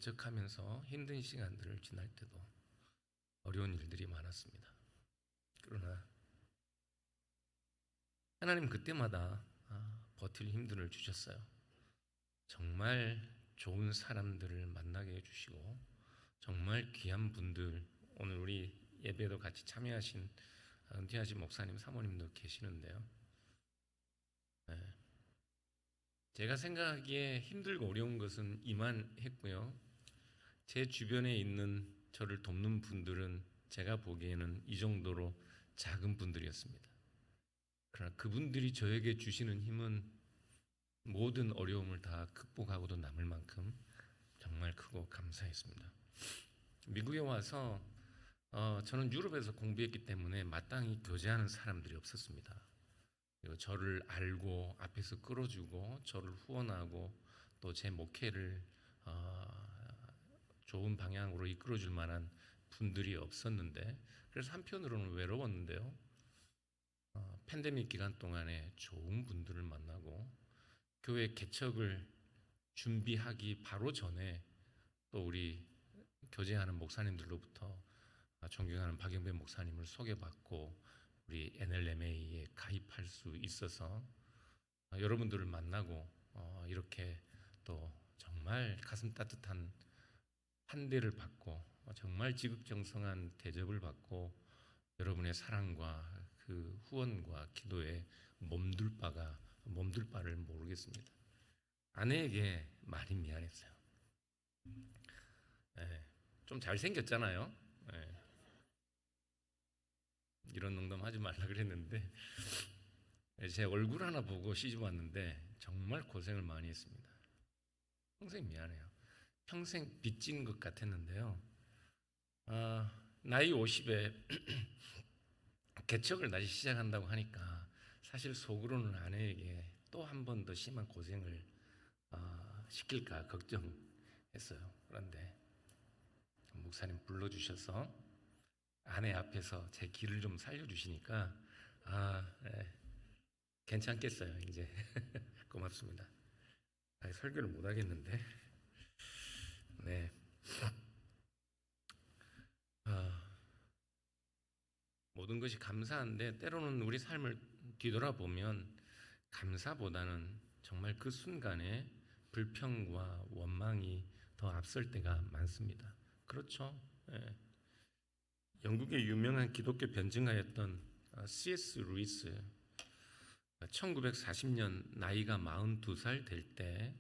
개척하면서 힘든 시간들을 지날 때도 어려운 일들이 많았습니다. 그러나 하나님 그때마다 버틸 힘들을 주셨어요. 정말 좋은 사람들을 만나게 해주시고 정말 귀한 분들, 오늘 우리 예배도 같이 참여하신 은퇴하신 목사님, 사모님도 계시는데요. 제가 생각하기에 힘들고 어려운 것은 이만했고요. 제 주변에 있는 저를 돕는 분들은 제가 보기에는 이 정도로 작은 분들이었습니다. 그러나 그분들이 저에게 주시는 힘은 모든 어려움을 다 극복하고도 남을 만큼 정말 크고 감사했습니다. 미국에 와서 저는 유럽에서 공부했기 때문에 마땅히 교제하는 사람들이 없었습니다. 그리고 저를 알고 앞에서 끌어주고 저를 후원하고 또 제 목회를 좋은 방향으로 이끌어줄 만한 분들이 없었는데, 그래서 한편으로는 외로웠는데요. 팬데믹 기간 동안에 좋은 분들을 만나고 교회 개척을 준비하기 바로 전에 또 우리 교제하는 목사님들로부터 존경하는 박영배 목사님을 소개받고 우리 NLMA에 가입할 수 있어서 여러분들을 만나고 이렇게 또 정말 가슴 따뜻한 환대를 받고 정말 지극정성한 대접을 받고 여러분의 사랑과 그 후원과 기도에 몸둘 바를 모르겠습니다. 아내에게 많이 미안했어요. 좀 잘생겼잖아요. 이런 농담 하지 말라 그랬는데 제 얼굴 하나 보고 시집 왔는데 정말 고생을 많이 했습니다. 평생 미안해요. 평생 빚진 것 같았는데요. 나이 50에 개척을 다시 시작한다고 하니까 사실 속으로는 아내에게 또 한 번 더 심한 고생을 시킬까 걱정했어요. 그런데 목사님 불러주셔서 아내 앞에서 제 길을 좀 살려주시니까 괜찮겠어요. 이제 고맙습니다. 설교를 못 하겠는데. 네. 모든 것이 감사한데 때로는 우리 삶을 뒤돌아보면 감사보다는 정말 그 순간에 불평과 원망이 더 앞설 때가 많습니다. 그렇죠? 영국의 유명한 기독교 변증가였던 C.S. 루이스 1940년 나이가 42살 될 때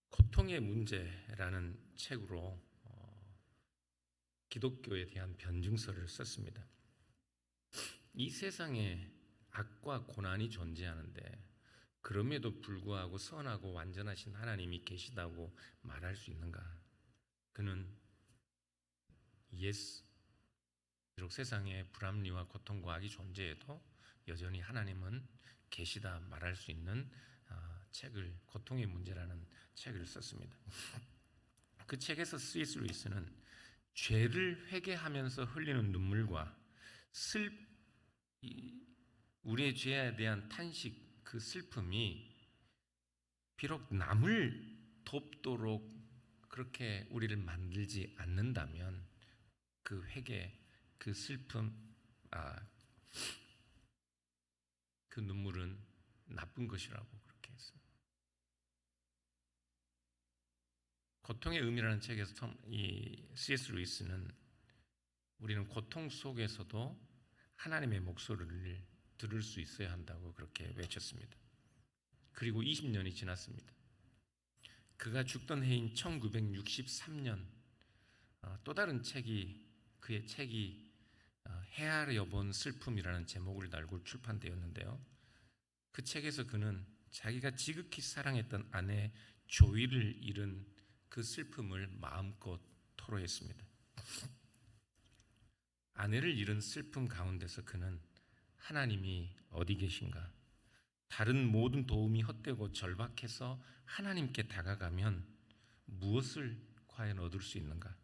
고통의 문제라는 책으로 기독교에 대한 변증서를 썼습니다. 이 세상에 악과 고난이 존재하는데 그럼에도 불구하고 선하고 완전하신 하나님이 계시다고 말할 수 있는가? 그는 yes. 비록 세상에 불합리와 고통과 악이 존재해도 여전히 하나님은 계시다 말할 수 있는 책을, 고통의 문제라는 책을 썼습니다. 그 책에서 C.S. 루이스는 죄를 회개하면서 흘리는 눈물과 우리의 죄에 대한 탄식, 그 슬픔이 비록 남을 돕도록 그렇게 우리를 만들지 않는다면 그 회개, 그 슬픔, 그 눈물은 나쁜 것이라고 그렇게 했습니다. 고통의 의미라는 책에서 이 C.S. 루이스는 우리는 고통 속에서도 하나님의 목소리를 들을 수 있어야 한다고 그렇게 외쳤습니다. 그리고 20년이 지났습니다. 그가 죽던 해인 1963년 또 다른 책이, 그의 책이 헤아려 본 슬픔이라는 제목을 달고 출판되었는데요. 그 책에서 그는 자기가 지극히 사랑했던 아내 조이를 잃은 그 슬픔을 마음껏 토로했습니다. 아내를 잃은 슬픔 가운데서 그는 하나님이 어디 계신가? 다른 모든 도움이 헛되고 절박해서 하나님께 다가가면 무엇을 과연 얻을 수 있는가?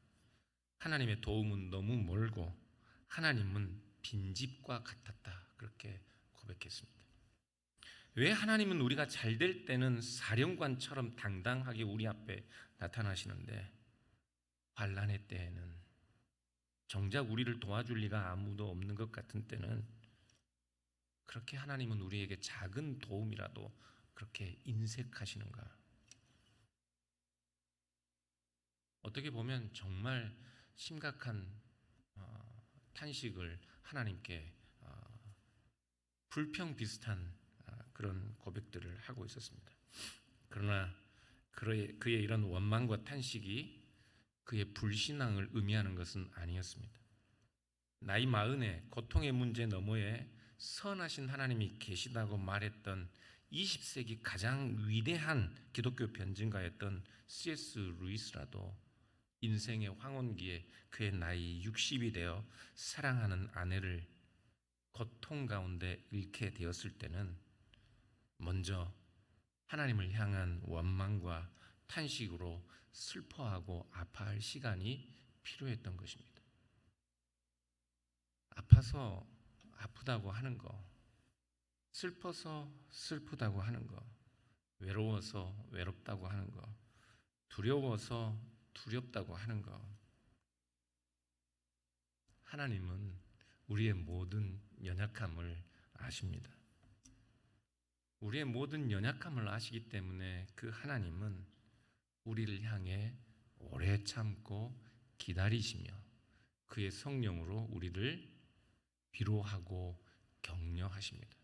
하나님의 도움은 너무 멀고 하나님은 빈집과 같았다. 그렇게 고백했습니다. 왜 하나님은 우리가 잘 될 때는 사령관처럼 당당하게 우리 앞에 나타나시는데 환난의 때에는, 정작 우리를 도와줄 리가 아무도 없는 것 같은 때는 그렇게 하나님은 우리에게 작은 도움이라도 그렇게 인색하시는가? 어떻게 보면 정말 심각한 탄식을 하나님께 불평 비슷한 그런 고백들을 하고 있었습니다. 그러나 그의 이런 원망과 탄식이 그의 불신앙을 의미하는 것은 아니었습니다. 나이 40에 고통의 문제 너머에 선하신 하나님이 계시다고 말했던 20세기 가장 위대한 기독교 변증가였던 C.S. 루이스라도 인생의 황혼기에 그의 나이 60이 되어 사랑하는 아내를 고통 가운데 잃게 되었을 때는 먼저 하나님을 향한 원망과 탄식으로 슬퍼하고 아파할 시간이 필요했던 것입니다. 아파서 아프다고 하는 거, 슬퍼서 슬프다고 하는 거, 외로워서 외롭다고 하는 거, 두려워서 두렵다고 하는 거, 하나님은 우리의 모든 연약함을 아십니다. 우리의 모든 연약함을 아시기 때문에 그 하나님은 우리를 향해 오래 참고 기다리시며 그의 성령으로 우리를 위로하고 격려하십니다.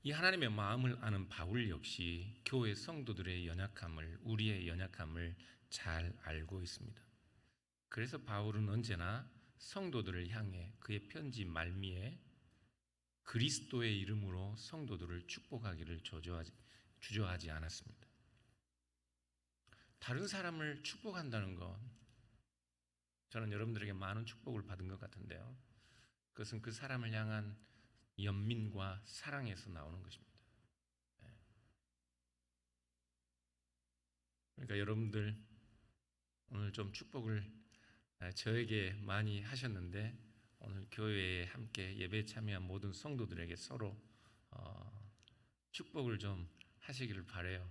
이 하나님의 마음을 아는 바울 역시 교회 성도들의 연약함을, 우리의 연약함을 잘 알고 있습니다. 그래서 바울은 언제나 성도들을 향해 그의 편지 말미에 그리스도의 이름으로 성도들을 축복하기를 주저하지 않았습니다. 다른 사람을 축복한다는 것, 저는 여러분들에게 많은 축복을 받은 것 같은데요, 그것은 그 사람을 향한 연민과 사랑에서 나오는 것입니다. 그러니까 여러분들 오늘 좀 축복을 저에게 많이 하셨는데, 오늘 교회에 함께 예배에 참여한 모든 성도들에게 서로 축복을 좀 하시기를 바라요.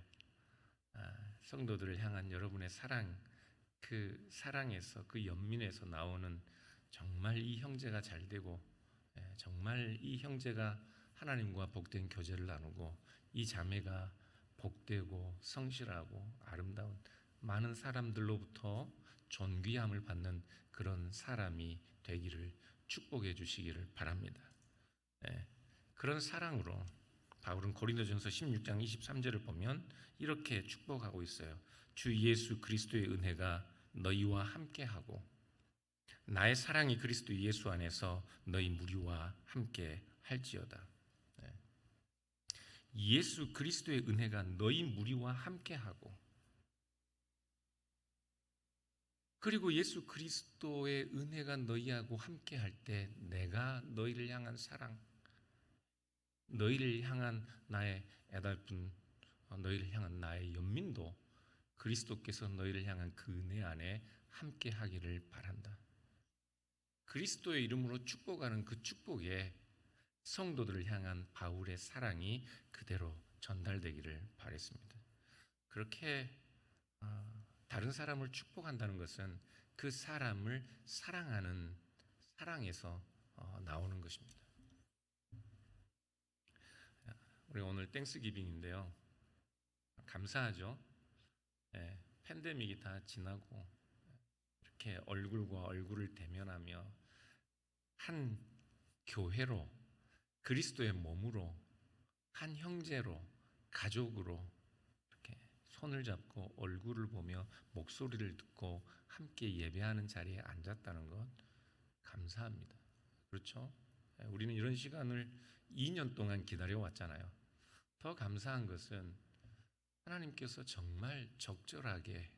성도들을 향한 여러분의 사랑, 그 사랑에서, 그 연민에서 나오는 정말 이 형제가 잘 되고, 정말 이 형제가 하나님과 복된 교제를 나누고, 이 자매가 복되고 성실하고 아름다운 많은 사람들로부터 존귀함을 받는 그런 사람이 되기를 축복해 주시기를 바랍니다. 그런 사랑으로 바울은 고린도전서 16장 23절을 보면 이렇게 축복하고 있어요. 주 예수 그리스도의 은혜가 너희와 함께하고 나의 사랑이 그리스도 예수 안에서 너희 무리와 함께 할지어다. 예수 그리스도의 은혜가 너희 무리와 함께하고, 그리고 예수 그리스도의 은혜가 너희하고 함께할 때 내가 너희를 향한 사랑, 너희를 향한 나의 애달픈, 너희를 향한 나의 연민도 그리스도께서 너희를 향한 그 은혜 안에 함께하기를 바란다. 그리스도의 이름으로 축복하는 그 축복에 성도들을 향한 바울의 사랑이 그대로 전달되기를 바랬습니다. 그렇게 다른 사람을 축복한다는 것은 그 사람을 사랑하는 사랑에서 나오는 것입니다. 우리 오늘 땡스기빙인데요, 감사하죠. 팬데믹이 다 지나고 이렇게 얼굴과 얼굴을 대면하며 한 교회로, 그리스도의 몸으로, 한 형제로, 가족으로 이렇게 손을 잡고 얼굴을 보며 목소리를 듣고 함께 예배하는 자리에 앉았다는 것 감사합니다. 그렇죠? 우리는 이런 시간을 2년 동안 기다려왔잖아요. 더 감사한 것은 하나님께서 정말 적절하게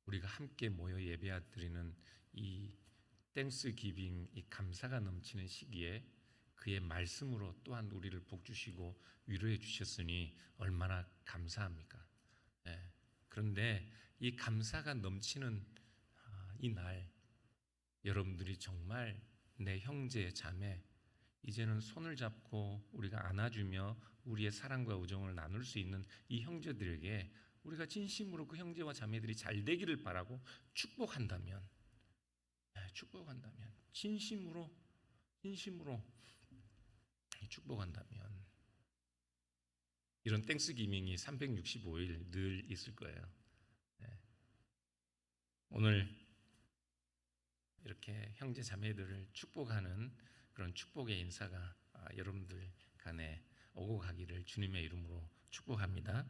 우리가 함께 모여 예배드리는 이 땡스 기빙, 이 감사가 넘치는 시기에 그의 말씀으로 또한 우리를 복주시고 위로해 주셨으니 얼마나 감사합니까? 그런데 이 감사가 넘치는 이 날, 여러분들이 정말 내 형제 자매, 이제는 손을 잡고 우리가 안아주며 우리의 사랑과 우정을 나눌 수 있는 이 형제들에게 우리가 진심으로 그 형제와 자매들이 잘 되기를 바라고 축복한다면, 진심으로 축복한다면 이런 땡스기밍이 365일 늘 있을 거예요. 오늘 이렇게 형제 자매들을 축복하는 그런 축복의 인사가 여러분들 간에 오고 가기를 주님의 이름으로 축복합니다.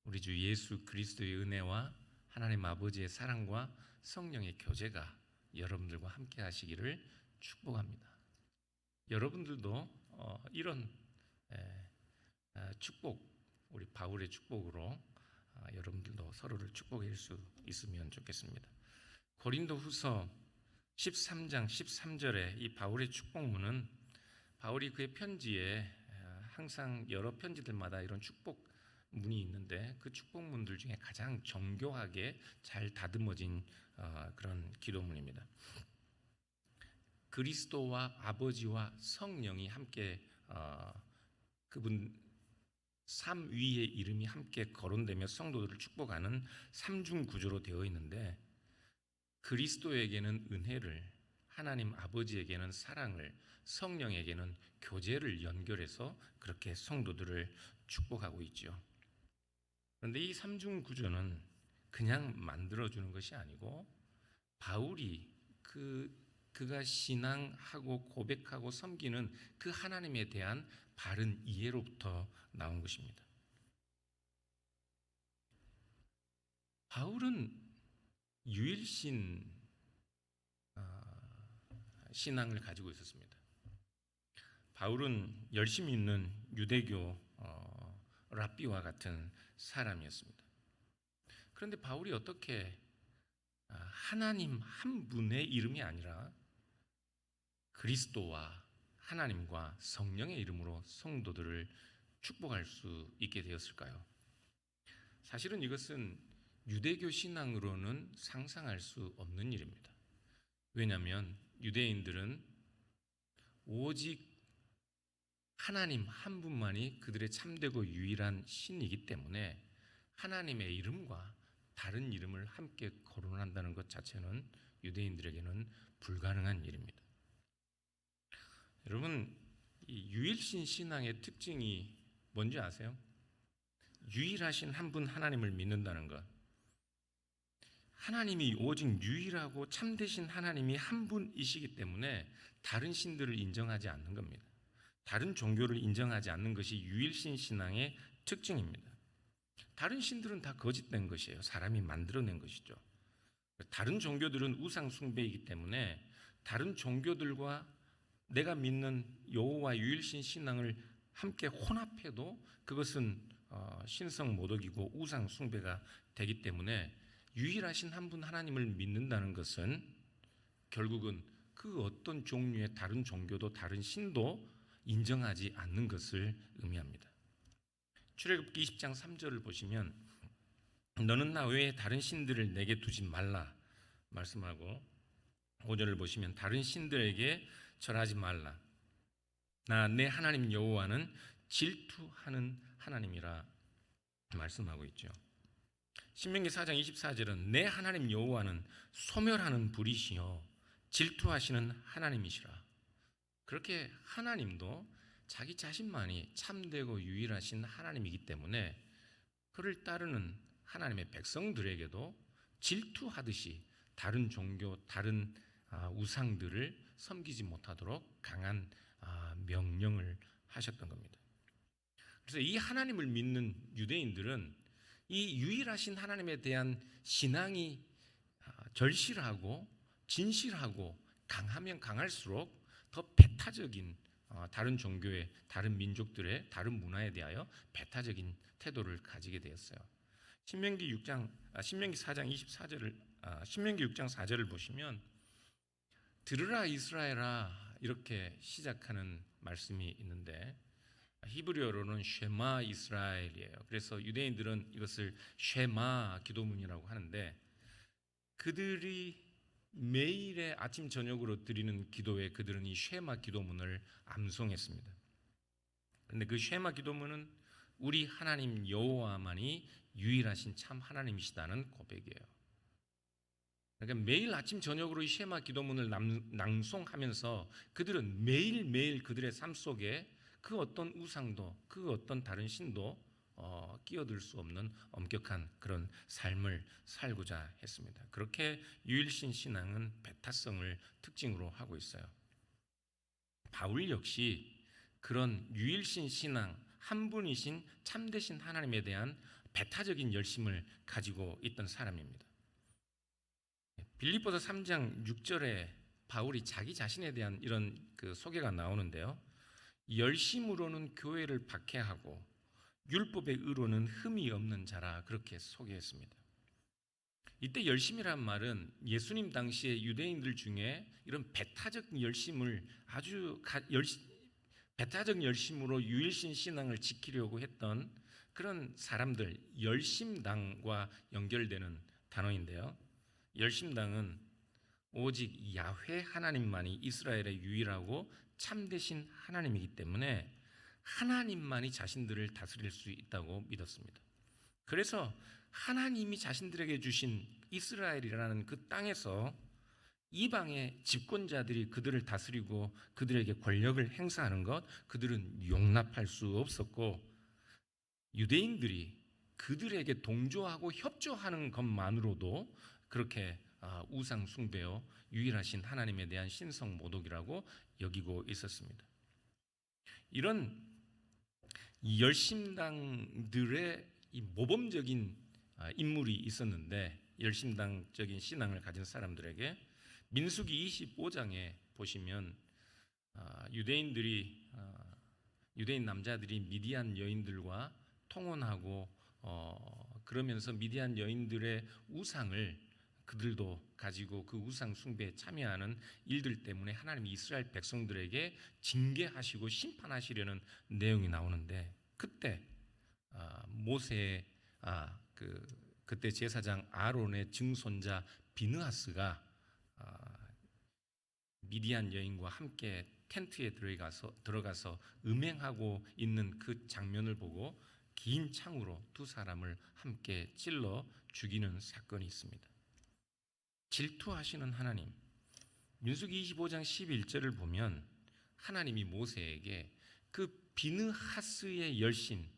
우리 주 예수 그리스도의 은혜와 하나님 아버지의 사랑과 성령의 교제가 여러분들과 함께 하시기를 축복합니다. 여러분들도 이런 축복, 우리 바울의 축복으로 여러분들도 서로를 축복할 수 있으면 좋겠습니다. 고린도후서 13장 13절에 이 바울의 축복문은 바울이 그의 편지에 항상 여러 편지들마다 이런 축복문이 있는데 그 축복문들 중에 가장 정교하게 잘 다듬어진 그런 기도문입니다. 그리스도와 아버지와 성령이 함께 그분 삼위의 이름이 함께 거론되며 성도들을 축복하는 삼중 구조로 되어 있는데 그리스도에게는 은혜를, 하나님 아버지에게는 사랑을, 성령에게는 교제를 연결해서 그렇게 성도들을 축복하고 있죠. 그런데 이 삼중 구조는 그냥 만들어주는 것이 아니고 바울이 그가 신앙하고 고백하고 섬기는 그 하나님에 대한 바른 이해로부터 나온 것입니다. 바울은 유일신 신앙을 가지고 있었습니다. 바울은 열심히 있는 유대교 랍비와 같은 사람이었습니다. 그런데 바울이 어떻게 하나님 한 분의 이름이 아니라 그리스도와 하나님과 성령의 이름으로 성도들을 축복할 수 있게 되었을까요? 사실은 이것은 유대교 신앙으로는 상상할 수 없는 일입니다. 왜냐하면 유대인들은 오직 하나님 한 분만이 그들의 참되고 유일한 신이기 때문에 하나님의 이름과 다른 이름을 함께 거론한다는 것 자체는 유대인들에게는 불가능한 일입니다. 여러분, 이 유일신 신앙의 특징이 뭔지 아세요? 유일하신 한 분 하나님을 믿는다는 것. 하나님이 오직 유일하고 참되신 하나님이 한 분이시기 때문에 다른 신들을 인정하지 않는 겁니다. 다른 종교를 인정하지 않는 것이 유일신 신앙의 특징입니다. 다른 신들은 다 거짓된 것이에요. 사람이 만들어낸 것이죠. 다른 종교들은 우상 숭배이기 때문에 다른 종교들과 내가 믿는 여호와 유일신 신앙을 함께 혼합해도 그것은 신성 모독이고 우상 숭배가 되기 때문에 유일하신 한 분 하나님을 믿는다는 것은 결국은 그 어떤 종류의 다른 종교도 다른 신도 인정하지 않는 것을 의미합니다. 출애굽기 20장 3절을 보시면 너는 나 외에 다른 신들을 내게 두지 말라 말씀하고 5절을 보시면 다른 신들에게 절하지 말라. 나 내 하나님 여호와는 질투하는 하나님이라 말씀하고 있죠. 신명기 4장 24절은 내 하나님 여호와는 소멸하는 불이시요 질투하시는 하나님이시라. 그렇게 하나님도 자기 자신만이 참되고 유일하신 하나님이기 때문에 그를 따르는 하나님의 백성들에게도 질투하듯이 다른 종교, 다른 우상들을 섬기지 못하도록 강한 명령을 하셨던 겁니다. 그래서 이 하나님을 믿는 유대인들은 이 유일하신 하나님에 대한 신앙이 절실하고 진실하고 강하면 강할수록 더 배타적인 다른 종교의 다른 민족들의 다른 문화에 대하여 배타적인 태도를 가지게 되었어요. 신명기 4장 24절을 신명기 6장 4절을 보시면 들으라 이스라엘아 이렇게 시작하는 말씀이 있는데 히브리어로는 쉐마 이스라엘이에요. 그래서 유대인들은 이것을 쉐마 기도문이라고 하는데 그들이 매일의 아침 저녁으로 드리는 기도에 그들은 이 쉐마 기도문을 암송했습니다. 그런데 그 쉐마 기도문은 우리 하나님 여호와만이 유일하신 참 하나님이시다는 고백이에요. 그러니까 매일 아침 저녁으로 이 쉐마 기도문을 낭송하면서 그들은 매일매일 그들의 삶 속에 그 어떤 우상도 그 어떤 다른 신도 끼어들 수 없는 엄격한 그런 삶을 살고자 했습니다. 그렇게 유일신 신앙은 배타성을 특징으로 하고 있어요. 바울 역시 그런 유일신 신앙, 한 분이신 참되신 하나님에 대한 배타적인 열심을 가지고 있던 사람입니다. 빌립보서 3장 6절에 바울이 자기 자신에 대한 이런 그 소개가 나오는데요. 열심으로는 교회를 박해하고 율법의 의로는 흠이 없는 자라 그렇게 소개했습니다. 이때 열심이란 말은 예수님 당시에 유대인들 중에 이런 배타적 열심을 배타적 열심으로 유일신 신앙을 지키려고 했던 그런 사람들, 열심당과 연결되는 단어인데요. 열심당은 오직 야훼 하나님만이 이스라엘의 유일하고 참되신 하나님이기 때문에 하나님만이 자신들을 다스릴 수 있다고 믿었습니다. 그래서 하나님이 자신들에게 주신 이스라엘이라는 그 땅에서 이방의 집권자들이 그들을 다스리고 그들에게 권력을 행사하는 것, 그들은 용납할 수 없었고, 유대인들이 그들에게 동조하고 협조하는 것만으로도 그렇게 우상 숭배요 유일하신 하나님에 대한 신성 모독이라고 여기고 있었습니다. 이런 열심당들의 이 모범적인 인물이 있었는데, 열심당적인 신앙을 가진 사람들에게 민수기 25장에 보시면 유대인 남자들이 미디안 여인들과 통혼하고 그러면서 미디안 여인들의 우상을 그들도 가지고 그 우상 숭배에 참여하는 일들 때문에 하나님이 이스라엘 백성들에게 징계하시고 심판하시려는 내용이 나오는데, 그때 모세의 그때 제사장 아론의 증손자 비느하스가 미디안 여인과 함께 텐트에 들어가서 음행하고 있는 그 장면을 보고 긴 창으로 두 사람을 함께 찔러 죽이는 사건이 있습니다. 질투하시는 하나님, 민수기 25장 11절을 보면 하나님이 모세에게 그 비느하스의 열심,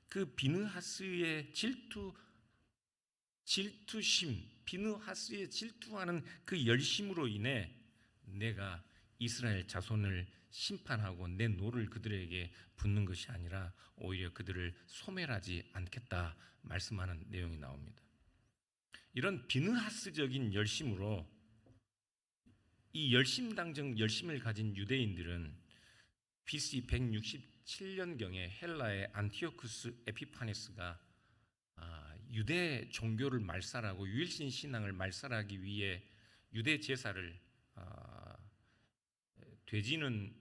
그 비느하스의 질투심, 비느하스의 질투하는 그 열심으로 인해 내가 이스라엘 자손을 심판하고 내 노를 그들에게 붓는 것이 아니라 오히려 그들을 소멸하지 않겠다 말씀하는 내용이 나옵니다. 이런 비느하스적인 열심으로 이 열심당적 열심을 가진 유대인들은 BC 167년경에 헬라의 안티오쿠스 에피파네스가 유대 종교를 말살하고 유일신 신앙을 말살하기 위해 유대 제사를 돼지는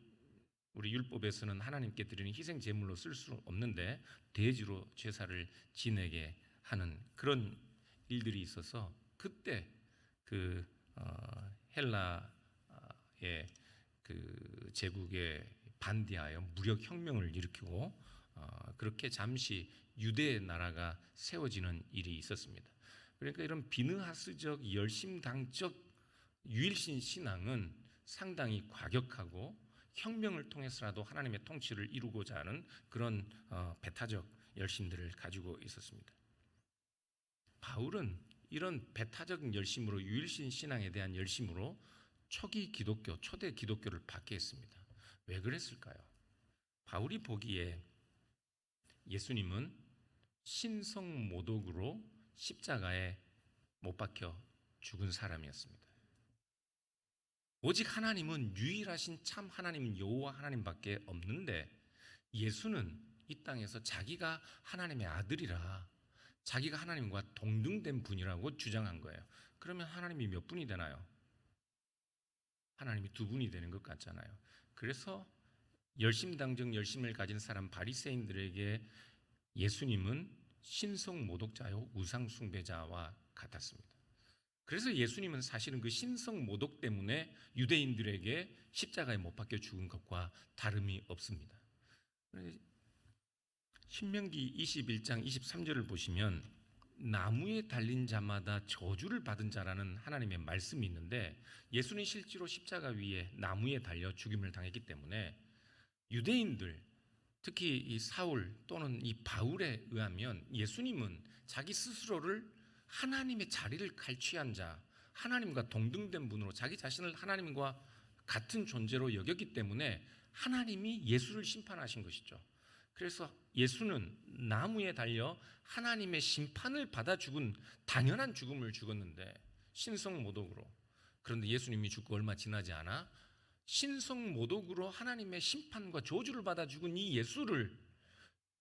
우리 율법에서는 하나님께 드리는 희생 제물로 쓸 수 없는데 돼지로 제사를 지내게 하는 그런 일들이 있어서 그때 그 헬라의 그 제국에 반대하여 무력 혁명을 일으키고 그렇게 잠시 유대 나라가 세워지는 일이 있었습니다. 그러니까 이런 비느하스적 열심당적 유일신 신앙은 상당히 과격하고 혁명을 통해서라도 하나님의 통치를 이루고자 하는 그런 배타적 열심들을 가지고 있었습니다. 바울은 이런 배타적 열심으로 유일신 신앙에 대한 열심으로 초대 기독교를 박해했습니다. 왜 그랬을까요? 바울이 보기에 예수님은 신성 모독으로 십자가에 못 박혀 죽은 사람이었습니다. 오직 하나님은 유일하신 참 하나님 여호와 하나님밖에 없는데 예수는 이 땅에서 자기가 하나님의 아들이라 자기가 하나님과 동등된 분이라고 주장한 거예요. 그러면 하나님이 몇 분이 되나요? 하나님이 두 분이 되는 것 같잖아요. 그래서 열심당적 열심을 가진 사람 바리새인들에게 예수님은 신성 모독자요 우상 숭배자와 같았습니다. 그래서 예수님은 사실은 그 신성 모독 때문에 유대인들에게 십자가에 못 박혀 죽은 것과 다름이 없습니다. 신명기 21장 23절을 보시면 나무에 달린 자마다 저주를 받은 자라는 하나님의 말씀이 있는데, 예수는 실제로 십자가 위에 나무에 달려 죽임을 당했기 때문에 유대인들, 특히 이 사울 또는 이 바울에 의하면 예수님은 자기 스스로를 하나님의 자리를 갈취한 자, 하나님과 동등된 분으로 자기 자신을 하나님과 같은 존재로 여겼기 때문에 하나님이 예수를 심판하신 것이죠. 그래서 예수는 나무에 달려 하나님의 심판을 받아 죽은 당연한 죽음을 죽었는데, 신성 모독으로. 그런데 예수님이 죽고 얼마 지나지 않아 신성 모독으로 하나님의 심판과 저주를 받아 죽은 이 예수를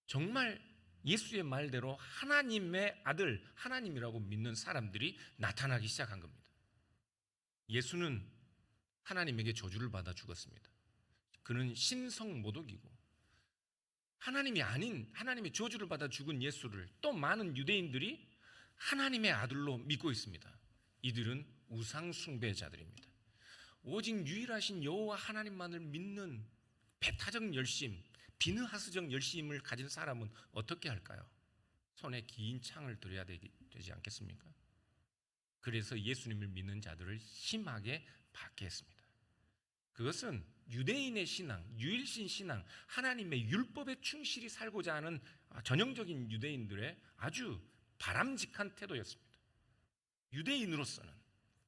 정말 예수의 말대로 하나님의 아들, 하나님이라고 믿는 사람들이 나타나기 시작한 겁니다. 예수는 하나님에게 저주를 받아 죽었습니다. 그는 신성 모독이고, 하나님이 아닌 하나님의 저주를 받아 죽은 예수를 또 많은 유대인들이 하나님의 아들로 믿고 있습니다. 이들은 우상 숭배자들입니다. 오직 유일하신 여호와 하나님만을 믿는 배타적 열심, 비느하스적 열심을 가진 사람은 어떻게 할까요? 손에 긴 창을 들어야 되지 않겠습니까? 그래서 예수님을 믿는 자들을 심하게 박해했습니다. 그것은 유대인의 신앙, 유일신 신앙, 하나님의 율법에 충실히 살고자 하는 전형적인 유대인들의 아주 바람직한 태도였습니다. 유대인으로서는,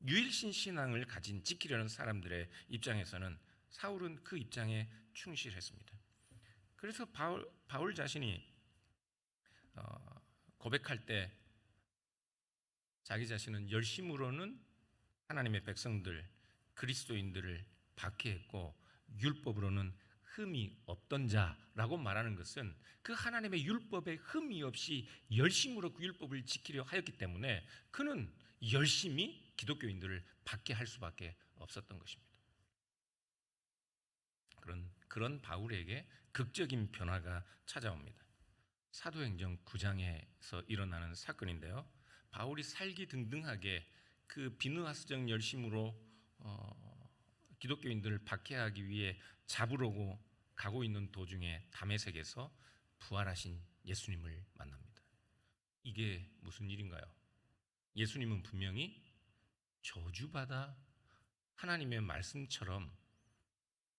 유일신 신앙을 지키려는 사람들의 입장에서는 사울은 그 입장에 충실했습니다. 그래서 바울 자신이 고백할 때 자기 자신은 열심으로는 하나님의 백성들, 그리스도인들을 박해했고 율법으로는 흠이 없던 자라고 말하는 것은 그 하나님의 율법에 흠이 없이 열심으로 그 율법을 지키려 하였기 때문에 그는 열심히 기독교인들을 박해할 수밖에 없었던 것입니다. 그런 바울에게 극적인 변화가 찾아옵니다. 사도행전 9장에서 일어나는 사건인데요, 바울이 살기등등하게 그 비느하스적 열심으로 기독교인들을 박해하기 위해 잡으려고 가고 있는 도중에 다메섹에서 부활하신 예수님을 만납니다. 이게 무슨 일인가요? 예수님은 분명히 저주받아 하나님의 말씀처럼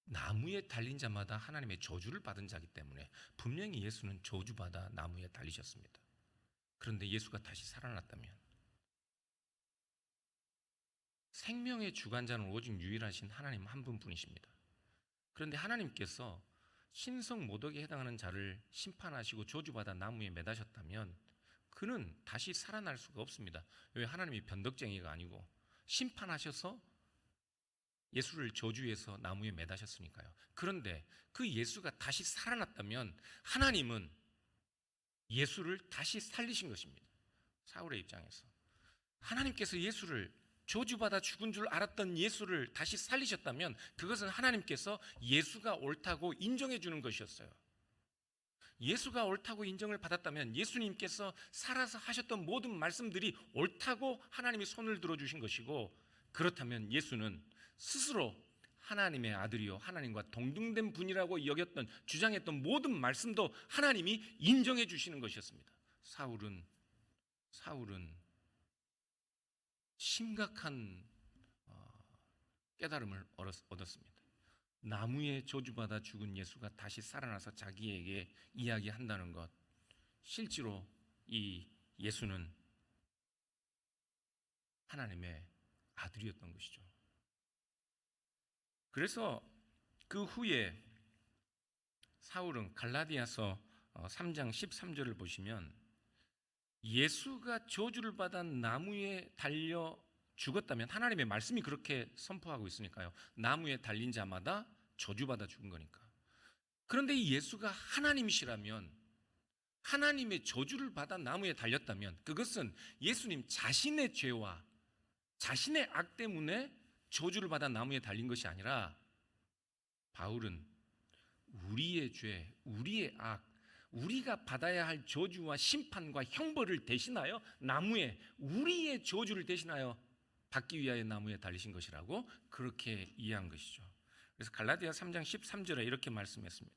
나무에 달린 자마다 하나님의 저주를 받은 자이기 때문에 분명히 예수는 저주받아 나무에 달리셨습니다. 그런데 예수가 다시 살아났다면, 생명의 주관자는 오직 유일하신 하나님 한 분뿐이십니다. 그런데 하나님께서 신성 모독에 해당하는 자를 심판하시고 저주받아 나무에 매다셨다면 그는 다시 살아날 수가 없습니다. 왜? 하나님이 변덕쟁이가 아니고 심판하셔서 예수를 저주해서 나무에 매다셨으니까요. 그런데 그 예수가 다시 살아났다면 하나님은 예수를 다시 살리신 것입니다. 사울의 입장에서 하나님께서 예수를 저주받아 죽은 줄 알았던 예수를 다시 살리셨다면 그것은 하나님께서 예수가 옳다고 인정해 주는 것이었어요. 예수가 옳다고 인정을 받았다면 예수님께서 살아서 하셨던 모든 말씀들이 옳다고 하나님이 손을 들어주신 것이고, 그렇다면 예수는 스스로 하나님의 아들이요 하나님과 동등된 분이라고 여겼던, 주장했던 모든 말씀도 하나님이 인정해 주시는 것이었습니다. 사울은 심각한 깨달음을 얻었습니다. 나무에 저주받아 죽은 예수가 다시 살아나서 자기에게 이야기한다는 것, 실제로 이 예수는 하나님의 아들이었던 것이죠. 그래서 그 후에 사울은 갈라디아서 3장 13절을 보시면 예수가 저주를 받아 나무에 달려 죽었다면, 하나님의 말씀이 그렇게 선포하고 있으니까요, 나무에 달린 자마다 저주받아 죽은 거니까. 그런데 이 예수가 하나님이시라면, 하나님의 저주를 받아 나무에 달렸다면 그것은 예수님 자신의 죄와 자신의 악 때문에 저주를 받아 나무에 달린 것이 아니라, 바울은 우리의 죄, 우리의 악, 우리가 받아야 할 저주와 심판과 형벌을 대신하여 나무에 우리의 저주를 대신하여 받기 위하여 나무에 달리신 것이라고 그렇게 이해한 것이죠. 그래서 갈라디아 3장 13절에 이렇게 말씀했습니다.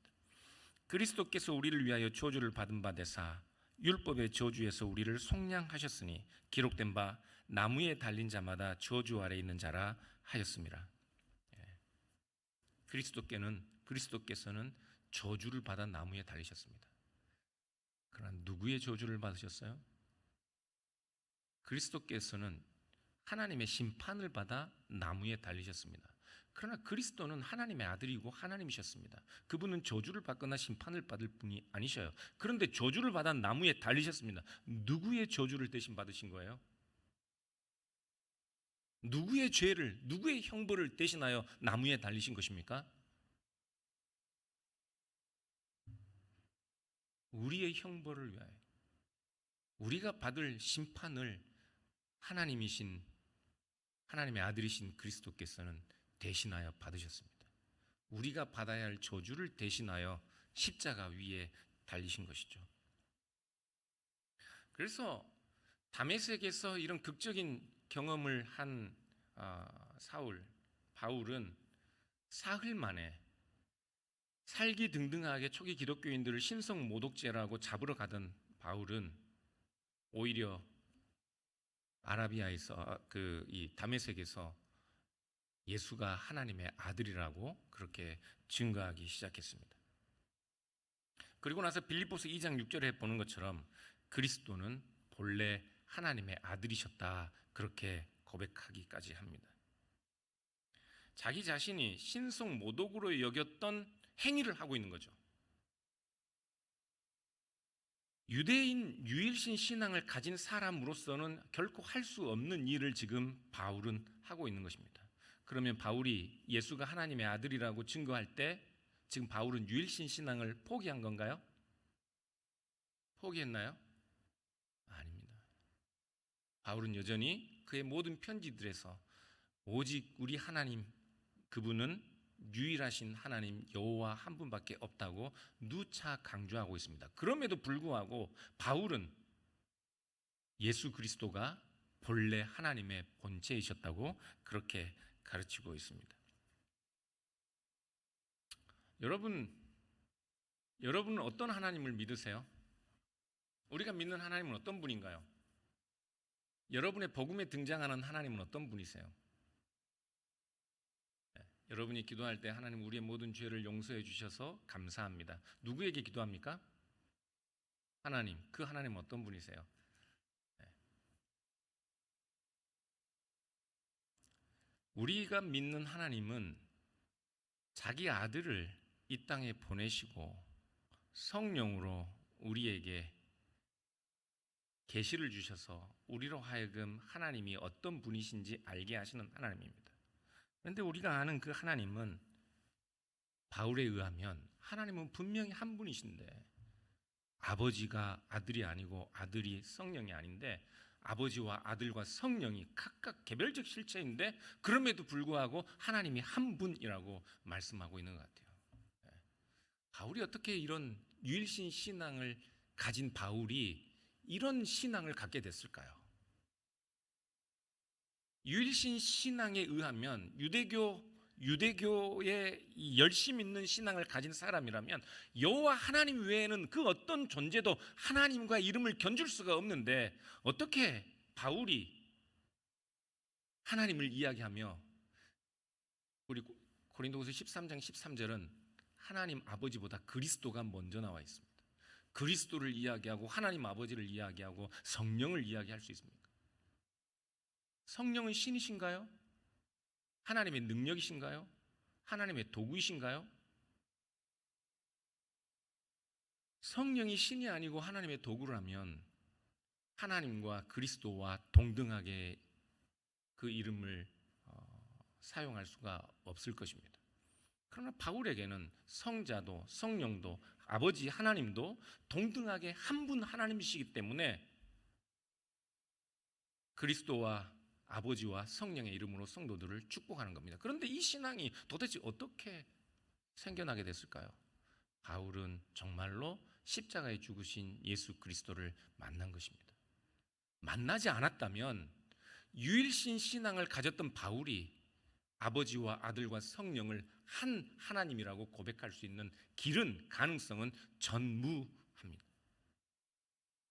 그리스도께서 우리를 위하여 저주를 받은 바 되사 율법의 저주에서 우리를 속량하셨으니 기록된 바 나무에 달린 자마다 저주 아래 있는 자라 하였습니다. 그리스도께서는 저주를 받아 나무에 달리셨습니다. 그러나 누구의 저주를 받으셨어요? 그리스도께서는 하나님의 심판을 받아 나무에 달리셨습니다. 그러나 그리스도는 하나님의 아들이고 하나님이셨습니다. 그분은 저주를 받거나 심판을 받을 분이 아니셔요. 그런데 저주를 받아 나무에 달리셨습니다. 누구의 저주를 대신 받으신 거예요? 누구의 죄를, 누구의 형벌을 대신하여 나무에 달리신 것입니까? 우리의 형벌을 위하여, 우리가 받을 심판을 하나님의 아들이신 그리스도께서는 대신하여 받으셨습니다. 우리가 받아야 할 저주를 대신하여 십자가 위에 달리신 것이죠. 그래서 다메섹에서 이런 극적인 경험을 한 바울은 사흘 만에 살기등등하게 초기 기독교인들을 신성 모독죄라고 잡으러 가던 바울은 오히려 아라비아에서 이 다메섹에서 예수가 하나님의 아들이라고 그렇게 증거하기 시작했습니다. 그리고 나서 빌립보서 2장 6절에 보는 것처럼 그리스도는 본래 하나님의 아들이셨다 그렇게 고백하기까지 합니다. 자기 자신이 신성 모독으로 여겼던 행위를 하고 있는 거죠. 유대인 유일신 신앙을 가진 사람으로서는 결코 할 수 없는 일을 지금 바울은 하고 있는 것입니다. 그러면 바울이 예수가 하나님의 아들이라고 증거할 때 지금 바울은 유일신 신앙을 포기한 건가요? 포기했나요? 아닙니다. 바울은 여전히 그의 모든 편지들에서 오직 우리 하나님, 그분은 유일하신 하나님 여호와 한 분밖에 없다고 누차 강조하고 있습니다. 그럼에도 불구하고 바울은 예수 그리스도가 본래 하나님의 본체이셨다고 그렇게 가르치고 있습니다. 여러분은 어떤 하나님을 믿으세요? 우리가 믿는 하나님은 어떤 분인가요? 여러분의 복음에 등장하는 하나님은 어떤 분이세요? 여러분이 기도할 때 하나님 우리의 모든 죄를 용서해 주셔서 감사합니다. 누구에게 기도합니까? 하나님. 그 하나님은 어떤 분이세요? 우리가 믿는 하나님은 자기 아들을 이 땅에 보내시고 성령으로 우리에게 계시를 주셔서 우리로 하여금 하나님이 어떤 분이신지 알게 하시는 하나님입니다. 그런데 우리가 아는 그 하나님은 바울에 의하면 하나님은 분명히 한 분이신데 아버지가 아들이 아니고 아들이 성령이 아닌데 아버지와 아들과 성령이 각각 개별적 실체인데 그럼에도 불구하고 하나님이 한 분이라고 말씀하고 있는 것 같아요. 바울이 어떻게 이런 유일신 신앙을 가진 바울이 이런 신앙을 갖게 됐을까요? 유일신 신앙에 의하면 유대교의 열심 있는 신앙을 가진 사람이라면 여호와 하나님 외에는 그 어떤 존재도 하나님과 이름을 견줄 수가 없는데 어떻게 바울이 하나님을 이야기하며 우리 고린도후서 13장 13절은 하나님 아버지보다 그리스도가 먼저 나와 있습니다. 그리스도를 이야기하고 하나님 아버지를 이야기하고 성령을 이야기할 수 있습니까? 성령은 신이신가요? 하나님의 능력이신가요? 하나님의 도구이신가요? 성령이 신이 아니고 하나님의 도구라면 하나님과 그리스도와 동등하게 그 이름을 사용할 수가 없을 것입니다. 그러나 바울에게는 성자도 성령도 아버지 하나님도 동등하게 한 분 하나님이시기 때문에 그리스도와 아버지와 성령의 이름으로 성도들을 축복하는 겁니다. 그런데 이 신앙이 도대체 어떻게 생겨나게 됐을까요? 바울은 정말로 십자가에 죽으신 예수 그리스도를 만난 것입니다. 만나지 않았다면 유일신 신앙을 가졌던 바울이 아버지와 아들과 성령을 한 하나님이라고 고백할 수 있는 길은, 가능성은 전무합니다.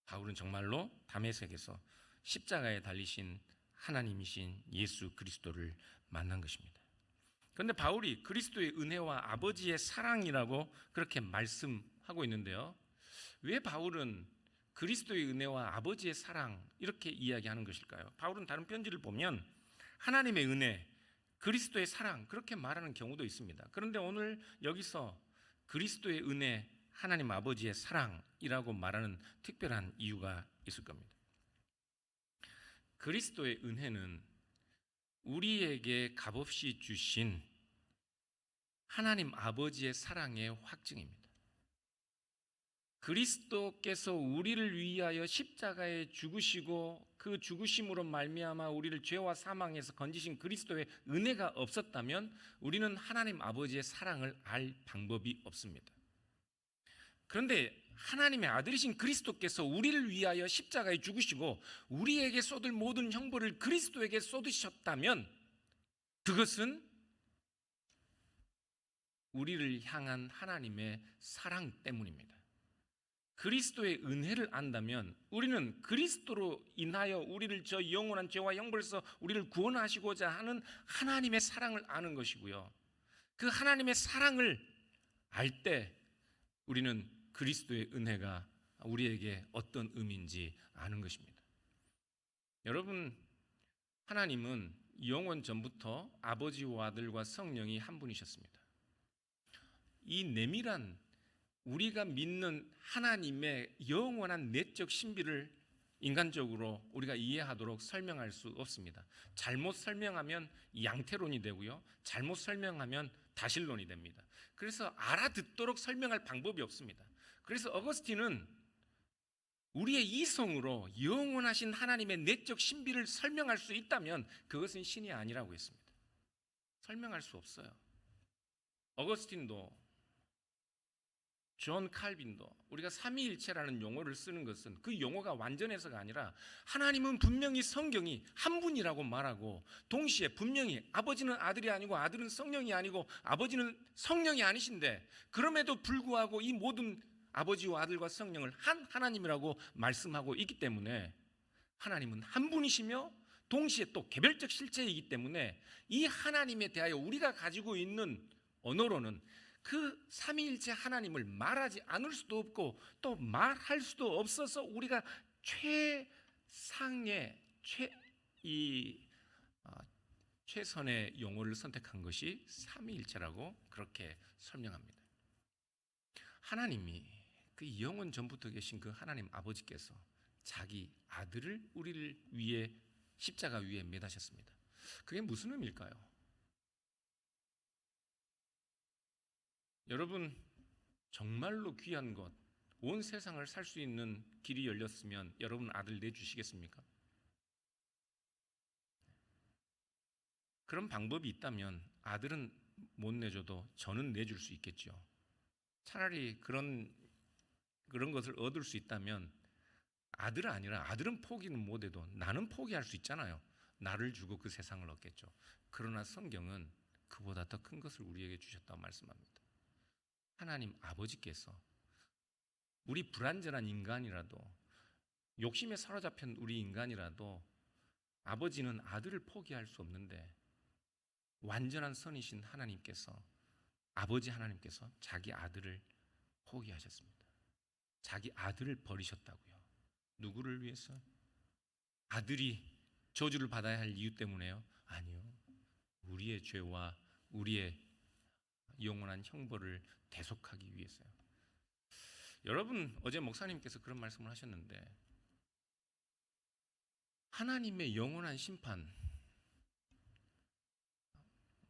바울은 정말로 다메섹에서 십자가에 달리신 하나님이신 예수 그리스도를 만난 것입니다. 그런데 바울이 그리스도의 은혜와 아버지의 사랑이라고 그렇게 말씀하고 있는데요, 왜 바울은 그리스도의 은혜와 아버지의 사랑 이렇게 이야기하는 것일까요? 바울은 다른 편지를 보면 하나님의 은혜, 그리스도의 사랑 그렇게 말하는 경우도 있습니다. 그런데 오늘 여기서 그리스도의 은혜, 하나님 아버지의 사랑이라고 말하는 특별한 이유가 있을 겁니다. 그리스도의 은혜는 우리에게 값없이 주신 하나님 아버지의 사랑의 확증입니다. 그리스도께서 우리를 위하여 십자가에 죽으시고 그 죽으심으로 말미암아 우리를 죄와 사망에서 건지신 그리스도의 은혜가 없었다면 우리는 하나님 아버지의 사랑을 알 방법이 없습니다. 그런데 하나님의 아들이신 그리스도께서 우리를 위하여 십자가에 죽으시고 우리에게 쏟을 모든 형벌을 그리스도에게 쏟으셨다면 그것은 우리를 향한 하나님의 사랑 때문입니다. 그리스도의 은혜를 안다면 우리는 그리스도로 인하여 우리를 저 영원한 죄와 형벌에서 우리를 구원하시고자 하는 하나님의 사랑을 아는 것이고요, 그 하나님의 사랑을 알 때 우리는 그리스도의 은혜가 우리에게 어떤 의미인지 아는 것입니다. 여러분, 하나님은 영원 전부터 아버지와 아들과 성령이 한 분이셨습니다. 이 내밀한 우리가 믿는 하나님의 영원한 내적 신비를 인간적으로 우리가 이해하도록 설명할 수 없습니다. 잘못 설명하면 양태론이 되고요, 잘못 설명하면 다신론이 됩니다. 그래서 알아듣도록 설명할 방법이 없습니다. 그래서 어거스틴은 우리의 이성으로 영원하신 하나님의 내적 신비를 설명할 수 있다면 그것은 신이 아니라고 했습니다. 설명할 수 없어요. 어거스틴도 존 칼빈도 우리가 삼위일체라는 용어를 쓰는 것은 그 용어가 완전해서가 아니라 하나님은 분명히 성경이 한 분이라고 말하고 동시에 분명히 아버지는 아들이 아니고 아들은 성령이 아니고 아버지는 성령이 아니신데 그럼에도 불구하고 이 모든 아버지와 아들과 성령을 한 하나님이라고 말씀하고 있기 때문에 하나님은 한 분이시며 동시에 또 개별적 실체이기 때문에 이 하나님에 대하여 우리가 가지고 있는 언어로는 그 삼위일체 하나님을 말하지 않을 수도 없고 또 말할 수도 없어서 우리가 최선의 용어를 선택한 것이 삼위일체라고 그렇게 설명합니다. 하나님이 그 영원 전부터 계신 그 하나님 아버지께서 자기 아들을 우리를 위해 십자가 위에 매다셨습니다. 그게 무슨 의미일까요? 여러분, 정말로 귀한 것, 온 세상을 살 수 있는 길이 열렸으면 여러분 아들 내주시겠습니까? 그런 방법이 있다면 아들은 못 내줘도 저는 내줄 수 있겠죠. 차라리 그런 것을 얻을 수 있다면 아들은 아니라 아들은 포기는 못해도 나는 포기할 수 있잖아요. 나를 주고 그 세상을 얻겠죠. 그러나 성경은 그보다 더 큰 것을 우리에게 주셨다고 말씀합니다. 하나님 아버지께서 우리 불완전한 인간이라도 욕심에 사로잡힌 우리 인간이라도 아버지는 아들을 포기할 수 없는데 완전한 선이신 하나님께서 아버지 하나님께서 자기 아들을 포기하셨습니다. 자기 아들을 버리셨다고요. 누구를 위해서? 아들이 저주를 받아야 할 이유 때문에요? 아니요. 우리의 죄와 우리의 영원한 형벌을 대속하기 위해서요. 여러분, 어제 목사님께서 그런 말씀을 하셨는데 하나님의 영원한 심판을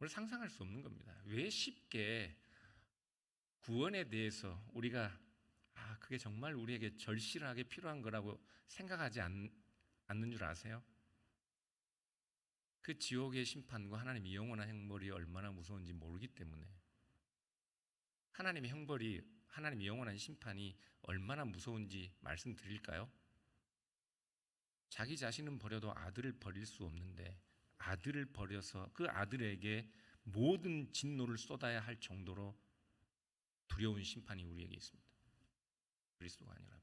상상할 수 없는 겁니다. 왜 쉽게 구원에 대해서 우리가 그게 정말 우리에게 절실하게 필요한 거라고 생각하지 않는 줄 아세요? 그 지옥의 심판과 하나님의 영원한 형벌이 얼마나 무서운지 모르기 때문에 하나님의 형벌이, 하나님의 영원한 심판이 얼마나 무서운지 말씀드릴까요? 자기 자신은 버려도 아들을 버릴 수 없는데 아들을 버려서 그 아들에게 모든 진노를 쏟아야 할 정도로 두려운 심판이 우리에게 있습니다. 그리스도가 아니라면.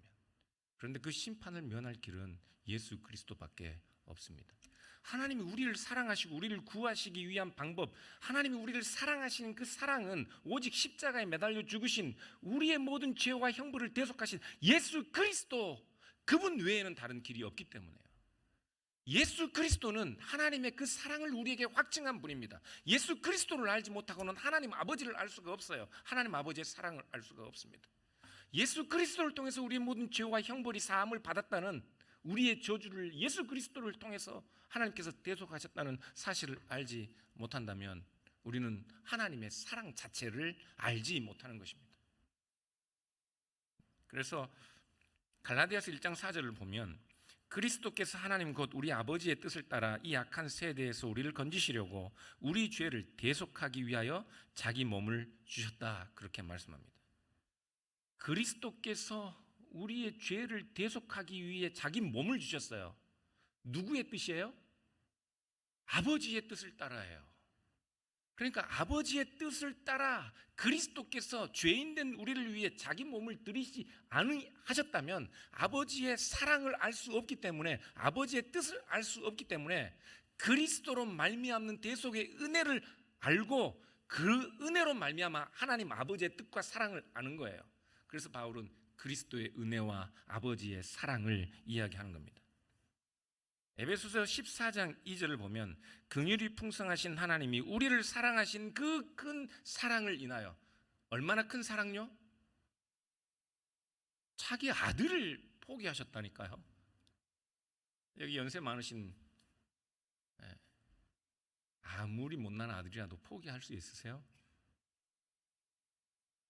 그런데 그 심판을 면할 길은 예수 그리스도밖에 없습니다. 하나님이 우리를 사랑하시고 우리를 구하시기 위한 방법, 하나님이 우리를 사랑하시는 그 사랑은 오직 십자가에 매달려 죽으신 우리의 모든 죄와 형벌을 대속하신 예수 그리스도, 그분 외에는 다른 길이 없기 때문에요. 예수 그리스도는 하나님의 그 사랑을 우리에게 확증한 분입니다. 예수 그리스도를 알지 못하고는 하나님 아버지를 알 수가 없어요. 하나님 아버지의 사랑을 알 수가 없습니다. 예수 그리스도를 통해서 우리의 모든 죄와 형벌이 사함을 받았다는, 우리의 저주를 예수 그리스도를 통해서 하나님께서 대속하셨다는 사실을 알지 못한다면 우리는 하나님의 사랑 자체를 알지 못하는 것입니다. 그래서 갈라디아서 1장 4절을 보면 그리스도께서 하나님 곧 우리 아버지의 뜻을 따라 이 악한 세대에서 우리를 건지시려고 우리 죄를 대속하기 위하여 자기 몸을 주셨다, 그렇게 말씀합니다. 그리스도께서 우리의 죄를 대속하기 위해 자기 몸을 주셨어요. 누구의 뜻이에요? 아버지의 뜻을 따라예요. 그러니까 아버지의 뜻을 따라 그리스도께서 죄인된 우리를 위해 자기 몸을 들이지 않으셨다면 아버지의 사랑을 알 수 없기 때문에, 아버지의 뜻을 알 수 없기 때문에 그리스도로 말미암는 대속의 은혜를 알고 그 은혜로 말미암아 하나님 아버지의 뜻과 사랑을 아는 거예요. 그래서 바울은 그리스도의 은혜와 아버지의 사랑을 이야기하는 겁니다. 에베소서 14장 2절을 보면 긍휼이 풍성하신 하나님이 우리를 사랑하신 그 큰 사랑을 인하여, 얼마나 큰 사랑요? 자기 아들을 포기하셨다니까요. 여기 연세 많으신, 아무리 못난 아들이라도 포기할 수 있으세요?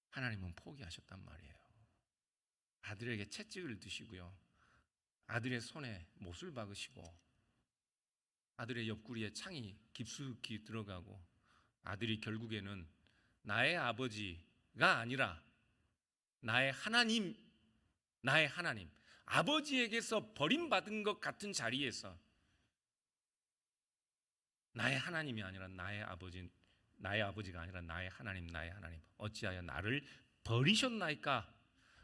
하나님은 포기하셨단 말이에요. 아들에게 채찍을 드시고요, 아들의 손에 못을 박으시고 아들의 옆구리에 창이 깊숙이 들어가고 아들이 결국에는 나의 아버지가 아니라 나의 하나님, 아버지에게서 버림받은 것 같은 자리에서 나의 하나님이 아니라 나의 아버지가 아니라 나의 하나님, 어찌하여 나를 버리셨나이까?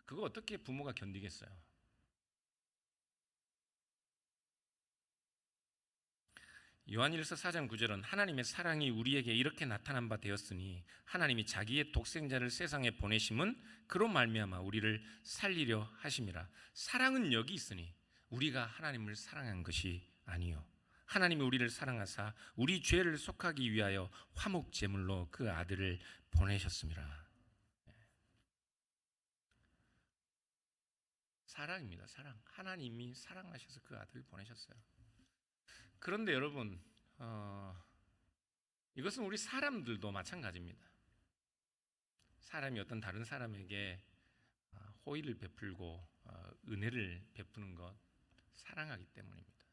그거 어떻게 부모가 견디겠어요? 요한일서 4장 9절은 하나님의 사랑이 우리에게 이렇게 나타난 바 되었으니 하나님이 자기의 독생자를 세상에 보내심은 그로 말미암아 우리를 살리려 하심이라. 사랑은 여기 있으니 우리가 하나님을 사랑한 것이 아니요, 하나님이 우리를 사랑하사 우리 죄를 속하기 위하여 화목 제물로 그 아들을 보내셨습니다. 사랑입니다. 사랑. 하나님이 사랑하셔서 그 아들을 보내셨어요. 그런데 여러분, 이것은 우리 사람들도 마찬가지입니다. 사람이 어떤 다른 사람에게 호의를 베풀고 은혜를 베푸는 것, 사랑하기 때문입니다.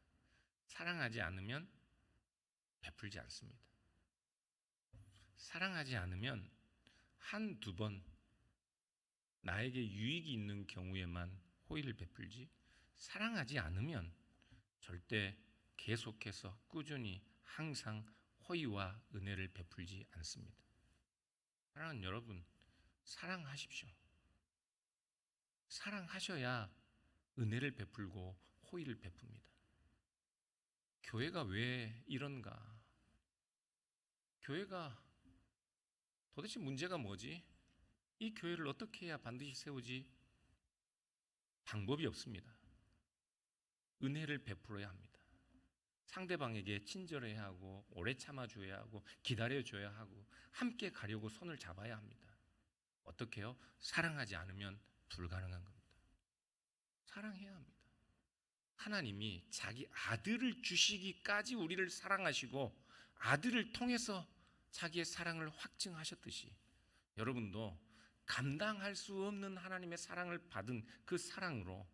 사랑하지 않으면 베풀지 않습니다. 사랑하지 않으면 한두 번 나에게 유익이 있는 경우에만 호의를 베풀지, 사랑하지 않으면 절대 계속해서 꾸준히 항상 호의와 은혜를 베풀지 않습니다. 사랑하는 여러분, 사랑하십시오. 사랑하셔야 은혜를 베풀고 호의를 베풉니다. 교회가 왜 이런가? 교회가 도대체 문제가 뭐지? 이 교회를 어떻게 해야 반드시 세우지? 방법이 없습니다. 은혜를 베풀어야 합니다. 상대방에게 친절해야 하고 오래 참아줘야 하고 기다려줘야 하고 함께 가려고 손을 잡아야 합니다. 어떻게 해요? 사랑하지 않으면 불가능한 겁니다. 사랑해야 합니다. 하나님이 자기 아들을 주시기까지 우리를 사랑하시고 아들을 통해서 자기의 사랑을 확증하셨듯이 여러분도 감당할 수 없는 하나님의 사랑을 받은 그 사랑으로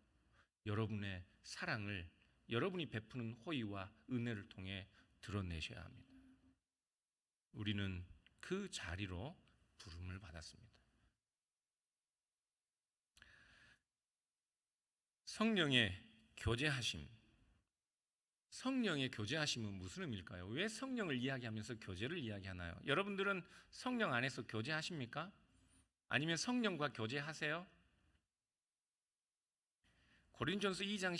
여러분의 사랑을, 여러분이 베푸는 호의와 은혜를 통해 드러내셔야 합니다. 우리는 그 자리로 부름을 받았습니다. 성령의 교제하심, 성령의 교제하심은 무슨 의미일까요? 왜 성령을 이야기하면서 교제를 이야기하나요? 여러분들은 성령 안에서 교제하십니까? 아니면 성령과 교제하세요? 고린전서 2장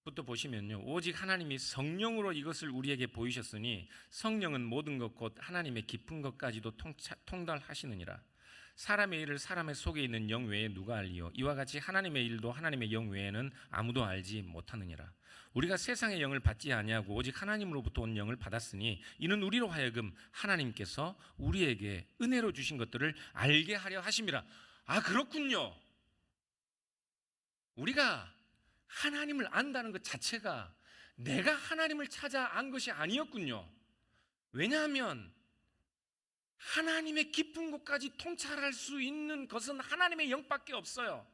10절부터 보시면요, 오직 하나님이 성령으로 이것을 우리에게 보이셨으니 성령은 모든 것 곧 하나님의 깊은 것까지도 통달하시느니라. 사람의 일을 사람의 속에 있는 영 외에 누가 알리요? 이와 같이 하나님의 일도 하나님의 영 외에는 아무도 알지 못하느니라. 우리가 세상의 영을 받지 아니하고 오직 하나님으로부터 온 영을 받았으니 이는 우리로 하여금 하나님께서 우리에게 은혜로 주신 것들을 알게 하려 하심이라. 아, 그렇군요. 우리가 하나님을 안다는 것 자체가 내가 하나님을 찾아 안 것이 아니었군요. 왜냐하면 하나님의 깊은 곳까지 통찰할 수 있는 것은 하나님의 영밖에 없어요.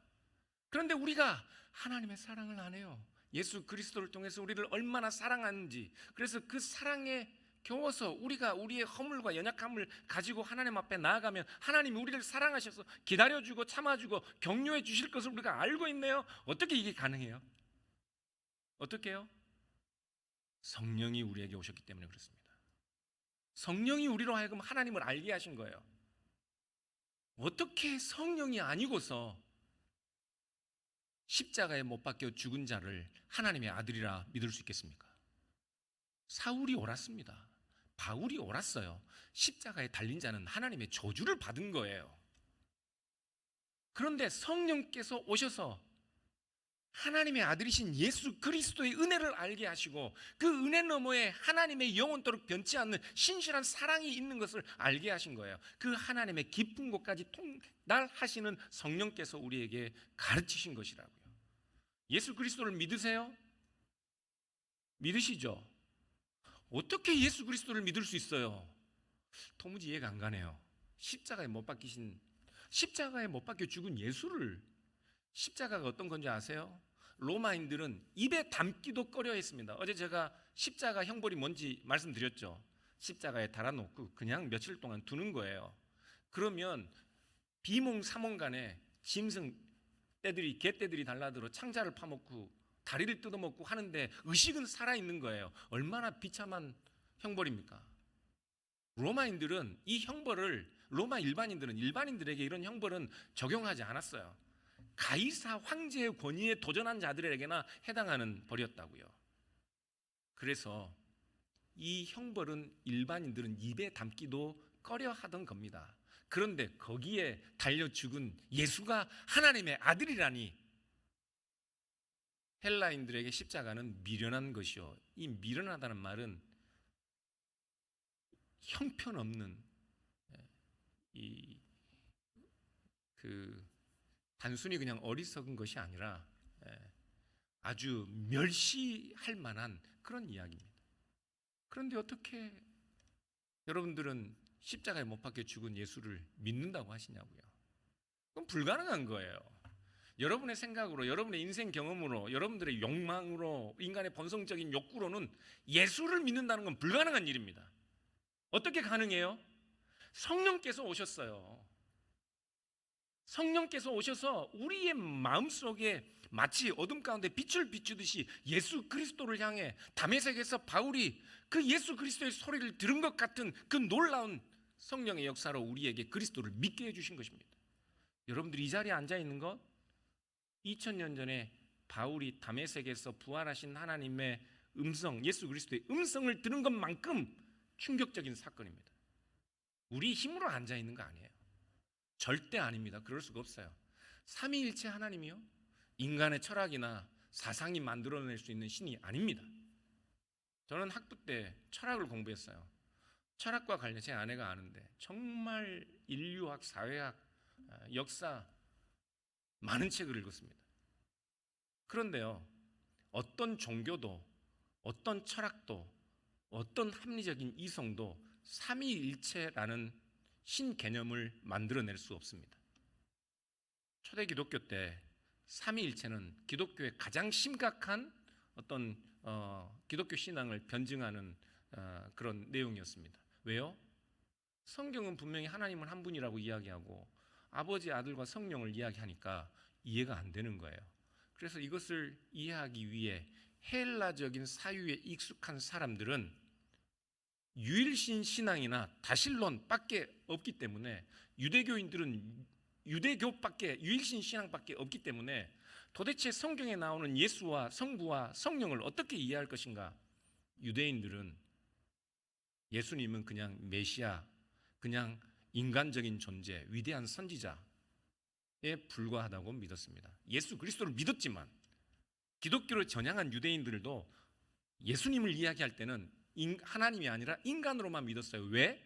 그런데 우리가 하나님의 사랑을 안 해요. 예수 그리스도를 통해서 우리를 얼마나 사랑하는지, 그래서 그 사랑에 겨워서 우리가 우리의 허물과 연약함을 가지고 하나님 앞에 나아가면 하나님이 우리를 사랑하셔서 기다려주고 참아주고 격려해 주실 것을 우리가 알고 있네요. 어떻게 이게 가능해요? 어떻게 해요? 성령이 우리에게 오셨기 때문에 그렇습니다. 성령이 우리로 하여금 하나님을 알게 하신 거예요. 어떻게 성령이 아니고서 십자가에 못 박혀 죽은 자를 하나님의 아들이라 믿을 수 있겠습니까? 사울이 옳았습니다. 바울이 옳았어요. 십자가에 달린 자는 하나님의 저주를 받은 거예요. 그런데 성령께서 오셔서 하나님의 아들이신 예수 그리스도의 은혜를 알게 하시고 그 은혜 너머에 하나님의 영원토록 변치 않는 신실한 사랑이 있는 것을 알게 하신 거예요. 그 하나님의 깊은 곳까지 통달하시는 성령께서 우리에게 가르치신 것이라고요. 예수 그리스도를 믿으세요? 믿으시죠? 어떻게 예수 그리스도를 믿을 수 있어요? 도무지 이해가 안 가네요. 십자가에 못 박혀 죽은 예수를, 십자가가 어떤 건지 아세요? 로마인들은 입에 담기도 꺼려 했습니다. 어제 제가 십자가 형벌이 뭔지 말씀드렸죠. 십자가에 달아놓고 그냥 며칠 동안 두는 거예요. 그러면 비몽사몽간에 짐승 떼들이, 개떼들이 달라들어 창자를 파먹고 다리를 뜯어먹고 하는데 의식은 살아있는 거예요. 얼마나 비참한 형벌입니까? 로마인들은 이 형벌을, 로마 일반인들에게 이런 형벌은 적용하지 않았어요. 가이사 황제의 권위에 도전한 자들에게나 해당하는 벌이었다고요. 그래서 이 형벌은 일반인들은 입에 담기도 꺼려 하던 겁니다. 그런데 거기에 달려 죽은 예수가 하나님의 아들이라니, 헬라인들에게 십자가는 미련한 것이요. 이 미련하다는 말은 형편없는, 단순히 그냥 어리석은 것이 아니라 아주 멸시할 만한 그런 이야기입니다. 그런데 어떻게 여러분들은 십자가에 못 박혀 죽은 예수를 믿는다고 하시냐고요? 그건 불가능한 거예요. 여러분의 생각으로, 여러분의 인생 경험으로, 여러분들의 욕망으로, 인간의 본성적인 욕구로는 예수를 믿는다는 건 불가능한 일입니다. 어떻게 가능해요? 성령께서 오셨어요. 성령께서 오셔서 우리의 마음속에 마치 어둠 가운데 빛을 비추듯이 예수 그리스도를 향해 다메섹에서 바울이 그 예수 그리스도의 소리를 들은 것 같은 그 놀라운 성령의 역사로 우리에게 그리스도를 믿게 해주신 것입니다. 여러분들이 이 자리에 앉아 있는 것, 2000년 전에 바울이 다메섹에서 부활하신 하나님의 음성, 예수 그리스도의 음성을 들은 것만큼 충격적인 사건입니다. 우리 힘으로 앉아 있는 거 아니에요. 절대 아닙니다. 그럴 수가 없어요. 삼위일체 하나님이요, 인간의 철학이나 사상이 만들어낼 수 있는 신이 아닙니다. 저는 학부 때 철학을 공부했어요. 철학과 관련, 제 아내가 아는데 정말 인류학, 사회학, 역사 많은 책을 읽었습니다. 그런데요, 어떤 종교도, 어떤 철학도, 어떤 합리적인 이성도 삼위일체라는 신 개념을 만들어낼 수 없습니다. 초대 기독교 때 삼위일체는 기독교의 가장 심각한 어떤 기독교 신앙을 변증하는 그런 내용이었습니다. 왜요? 성경은 분명히 하나님은 한 분이라고 이야기하고 아버지, 아들과 성령을 이야기하니까 이해가 안 되는 거예요. 그래서 이것을 이해하기 위해 헬라적인 사유에 익숙한 사람들은 유일신 신앙이나 다신론밖에 없기 때문에, 유대교인들은 유대교밖에, 유일신 신앙밖에 없기 때문에 도대체 성경에 나오는 예수와 성부와 성령을 어떻게 이해할 것인가? 유대인들은 예수님은 그냥 메시아, 그냥 인간적인 존재, 위대한 선지자에 불과하다고 믿었습니다. 예수 그리스도를 믿었지만 기독교를 전향한 유대인들도 예수님을 이야기할 때는 하나님이 아니라 인간으로만 믿었어요. 왜?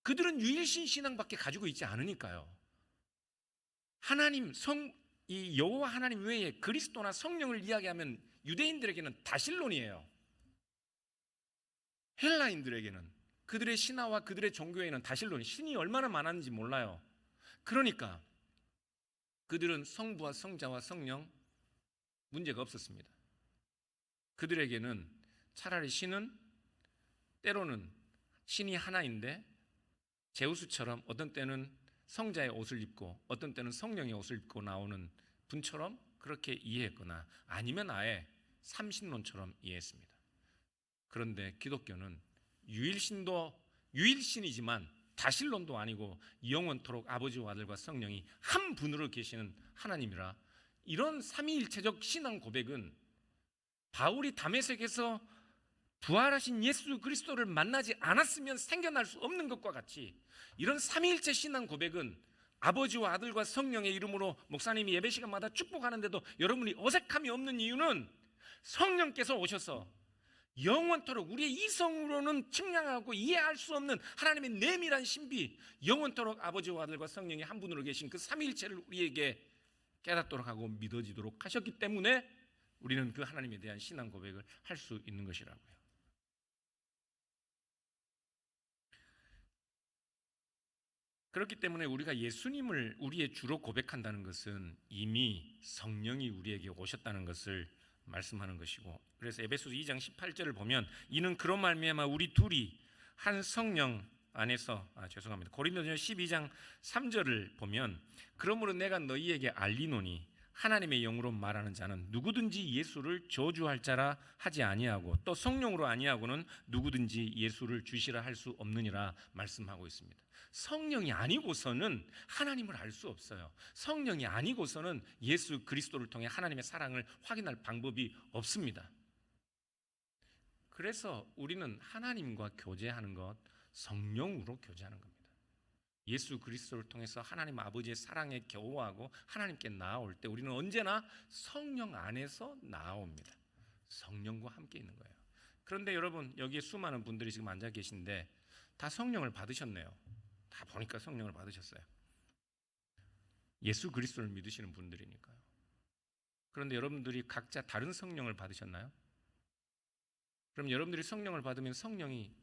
그들은 유일신 신앙밖에 가지고 있지 않으니까요. 하나님, 이 여호와 하나님 외에 그리스도나 성령을 이야기하면 유대인들에게는 다신론이에요. 헬라인들에게는, 그들의 신화와 그들의 종교에는 다신론, 신이 얼마나 많았는지 몰라요. 그러니까 그들은 성부와 성자와 성령 문제가 없었습니다. 그들에게는 차라리 신은 때로는 신이 하나인데 제우스처럼 어떤 때는 성자의 옷을 입고 어떤 때는 성령의 옷을 입고 나오는 분처럼 그렇게 이해했거나 아니면 아예 삼신론처럼 이해했습니다. 그런데 기독교는 유일신이지만 다신론도 아니고 영원토록 아버지와 아들과 성령이 한 분으로 계시는 하나님이라, 이런 삼위일체적 신앙 고백은 바울이 다메섹에서 부활하신 예수 그리스도를 만나지 않았으면 생겨날 수 없는 것과 같이, 이런 삼위일체 신앙 고백은 아버지와 아들과 성령의 이름으로 목사님이 예배 시간마다 축복하는데도 여러분이 어색함이 없는 이유는 성령께서 오셔서 영원토록 우리의 이성으로는 측량하고 이해할 수 없는 하나님의 내밀한 신비, 영원토록 아버지와 아들과 성령이 한 분으로 계신 그 삼위일체를 우리에게 깨닫도록 하고 믿어지도록 하셨기 때문에 우리는 그 하나님에 대한 신앙 고백을 할 수 있는 것이라고요. 그렇기 때문에 우리가 예수님을 우리의 주로 고백한다는 것은 이미 성령이 우리에게 오셨다는 것을 말씀하는 것이고, 그래서 에베소서 2장 18절을 보면 이는 그런 말미암아 우리 둘이 한 성령 안에서 고린도전서 12장 3절을 보면 그러므로 내가 너희에게 알리노니 하나님의 영으로 말하는 자는 누구든지 예수를 저주할 자라 하지 아니하고 또 성령으로 아니하고는 누구든지 예수를 주시라 할 수 없느니라 말씀하고 있습니다. 성령이 아니고서는 하나님을 알 수 없어요. 성령이 아니고서는 예수 그리스도를 통해 하나님의 사랑을 확인할 방법이 없습니다. 그래서 우리는 하나님과 교제하는 것, 성령으로 교제하는 겁니다. 예수 그리스도를 통해서 하나님 아버지의 사랑에 겨워하고 하나님께 나아올 때 우리는 언제나 성령 안에서 나아옵니다. 성령과 함께 있는 거예요. 그런데 여러분, 여기에 수많은 분들이 지금 앉아 계신데 다 성령을 받으셨네요. 다 보니까 성령을 받으셨어요. 예수 그리스도를 믿으시는 분들이니까요. 그런데 여러분들이 각자 다른 성령을 받으셨나요? 그럼 여러분들이 성령을 받으면 성령이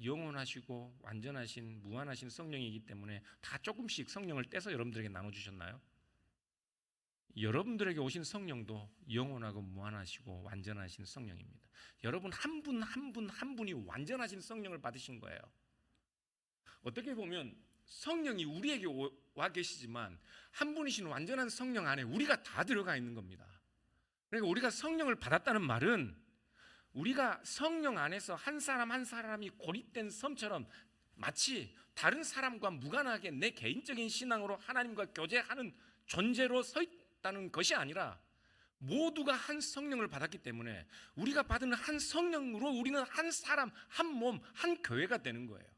영원하시고 완전하신 무한하신 성령이기 때문에 다 조금씩 성령을 떼서 여러분들에게 나눠주셨나요? 여러분들에게 오신 성령도 영원하고 무한하시고 완전하신 성령입니다. 여러분 한 분 한 분이 완전하신 성령을 받으신 거예요. 어떻게 보면 성령이 우리에게 와 계시지만 한 분이신 완전한 성령 안에 우리가 다 들어가 있는 겁니다. 그러니까 우리가 성령을 받았다는 말은 우리가 성령 안에서 한 사람 한 사람이 고립된 섬처럼 마치 다른 사람과 무관하게 내 개인적인 신앙으로 하나님과 교제하는 존재로 서 있다는 것이 아니라 모두가 한 성령을 받았기 때문에 우리가 받은 한 성령으로 우리는 한 사람, 한 몸, 한 교회가 되는 거예요.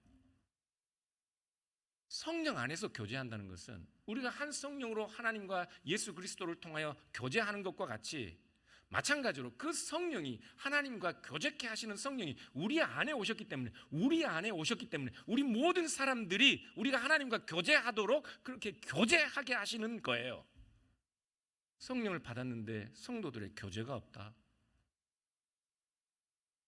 성령 안에서 교제한다는 것은 우리가 한 성령으로 하나님과 예수 그리스도를 통하여 교제하는 것과 같이 마찬가지로 그 성령이, 하나님과 교제케 하시는 성령이 우리 안에 오셨기 때문에 우리 모든 사람들이 우리가 하나님과 교제하도록 그렇게 교제하게 하시는 거예요. 성령을 받았는데 성도들의 교제가 없다.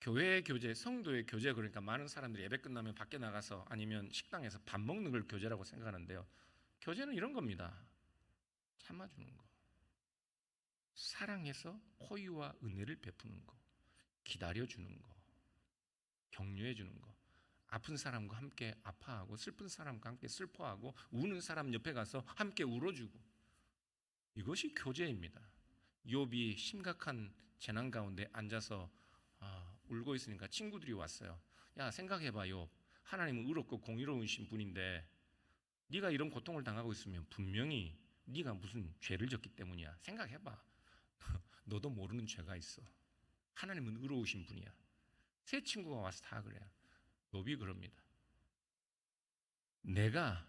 교회의 교제, 성도의 교제, 그러니까 많은 사람들이 예배 끝나면 밖에 나가서 아니면 식당에서 밥 먹는 걸 교제라고 생각하는데요. 교제는 이런 겁니다. 참아주는 거, 사랑해서 호의와 은혜를 베푸는 거, 기다려주는 거, 격려해주는 거, 아픈 사람과 함께 아파하고 슬픈 사람과 함께 슬퍼하고 우는 사람 옆에 가서 함께 울어주고, 이것이 교제입니다. 욥이 심각한 재난 가운데 앉아서 울고 있으니까 친구들이 왔어요. 야, 생각해봐요. 하나님은 의롭고 공의로우신 분인데 네가 이런 고통을 당하고 있으면 분명히 네가 무슨 죄를 졌기 때문이야. 생각해봐. 너도 모르는 죄가 있어. 하나님은 의로우신 분이야. 세 친구가 와서 다 그래요. 욥이 그럽니다. 내가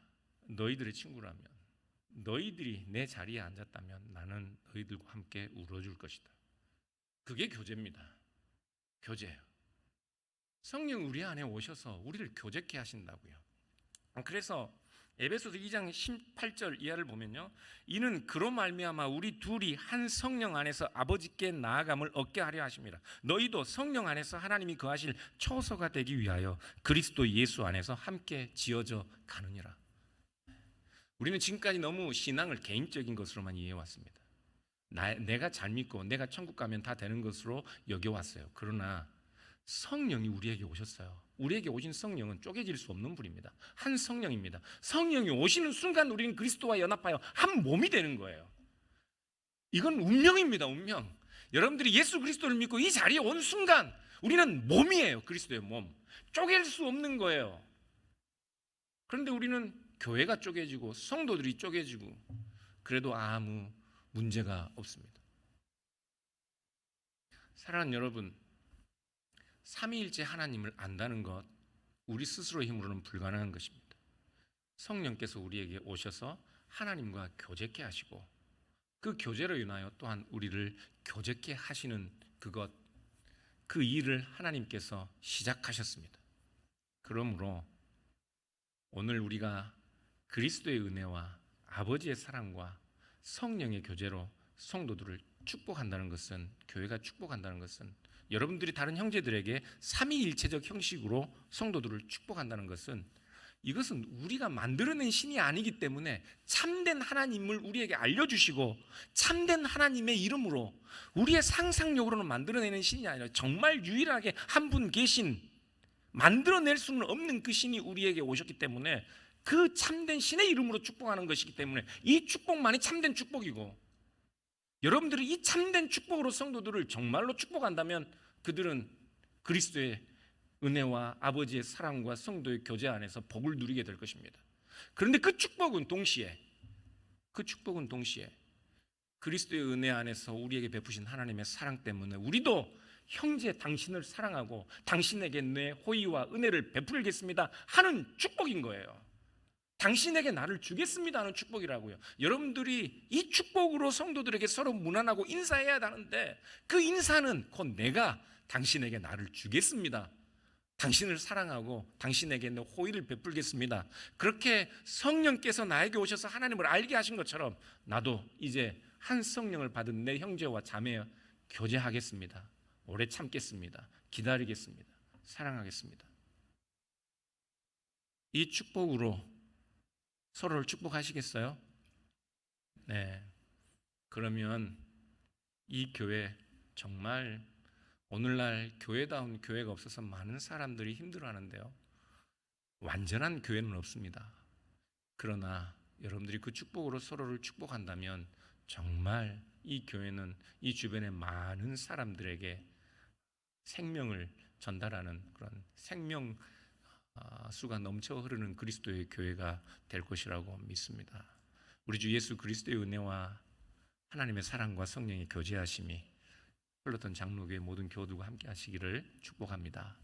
너희들의 친구라면, 너희들이 내 자리에 앉았다면 나는 너희들과 함께 울어줄 것이다. 그게 교제입니다. 교제예요. 성령 우리 안에 오셔서 우리를 교제케 하신다고요. 그래서 에베소서 2장 18절 이하를 보면요, 이는 그로 말미암아 우리 둘이 한 성령 안에서 아버지께 나아감을 얻게 하려 하십니다. 너희도 성령 안에서 하나님이 거하실 처소가 되기 위하여 그리스도 예수 안에서 함께 지어져 가느니라. 우리는 지금까지 너무 신앙을 개인적인 것으로만 이해해왔습니다. 내가 잘 믿고 내가 천국 가면 다 되는 것으로 여겨왔어요. 그러나 성령이 우리에게 오셨어요. 우리에게 오신 성령은 쪼개질 수 없는 분입니다. 한 성령입니다. 성령이 오시는 순간 우리는 그리스도와 연합하여 한 몸이 되는 거예요. 이건 운명입니다. 운명. 여러분들이 예수 그리스도를 믿고 이 자리에 온 순간 우리는 몸이에요. 그리스도의 몸. 쪼갤 수 없는 거예요. 그런데 우리는 교회가 쪼개지고 성도들이 쪼개지고 그래도 아무 문제가 없습니다. 사랑하는 여러분, 삼위일체 하나님을 안다는 것, 우리 스스로의 힘으로는 불가능한 것입니다. 성령께서 우리에게 오셔서 하나님과 교제케 하시고 그 교제로 인하여 또한 우리를 교제케 하시는 그것, 그 일을 하나님께서 시작하셨습니다. 그러므로 오늘 우리가 그리스도의 은혜와 아버지의 사랑과 성령의 교제로 성도들을 축복한다는 것은, 교회가 축복한다는 것은, 여러분들이 다른 형제들에게 삼위일체적 형식으로 성도들을 축복한다는 것은, 이것은 우리가 만들어낸 신이 아니기 때문에 참된 하나님을 우리에게 알려주시고 참된 하나님의 이름으로 우리의 상상력으로는 만들어내는 신이 아니라 정말 유일하게 한 분 계신, 만들어낼 수는 없는 그 신이 우리에게 오셨기 때문에 그 참된 신의 이름으로 축복하는 것이기 때문에 이 축복만이 참된 축복이고, 여러분들이 이 참된 축복으로 성도들을 정말로 축복한다면 그들은 그리스도의 은혜와 아버지의 사랑과 성도의 교제 안에서 복을 누리게 될 것입니다. 그런데 그 축복은 동시에 그리스도의 은혜 안에서 우리에게 베푸신 하나님의 사랑 때문에 우리도 형제 당신을 사랑하고 당신에게 내 호의와 은혜를 베풀겠습니다 하는 축복인 거예요. 당신에게 나를 주겠습니다 하는 축복이라고요. 여러분들이 이 축복으로 성도들에게 서로 문안하고 인사해야 하는데, 그 인사는 곧 내가 당신에게 나를 주겠습니다, 당신을 사랑하고 당신에게 내 호의를 베풀겠습니다, 그렇게 성령께서 나에게 오셔서 하나님을 알게 하신 것처럼 나도 이제 한 성령을 받은 내 형제와 자매와 교제하겠습니다, 오래 참겠습니다, 기다리겠습니다, 사랑하겠습니다. 이 축복으로 서로를 축복하시겠어요? 네. 그러면 이 교회, 정말 오늘날 교회다운 교회가 없어서 많은 사람들이 힘들어하는데요, 완전한 교회는 없습니다. 그러나 여러분들이 그 축복으로 서로를 축복한다면 정말 이 교회는 이 주변의 많은 사람들에게 생명을 전달하는 그런 생명 수가 넘쳐 흐르는 그리스도의 교회가 될 것이라고 믿습니다. 우리 주 예수 그리스도의 은혜와 하나님의 사랑과 성령의 교제하심이 흘렀던 장로교회 모든 교우들과 함께 하시기를 축복합니다.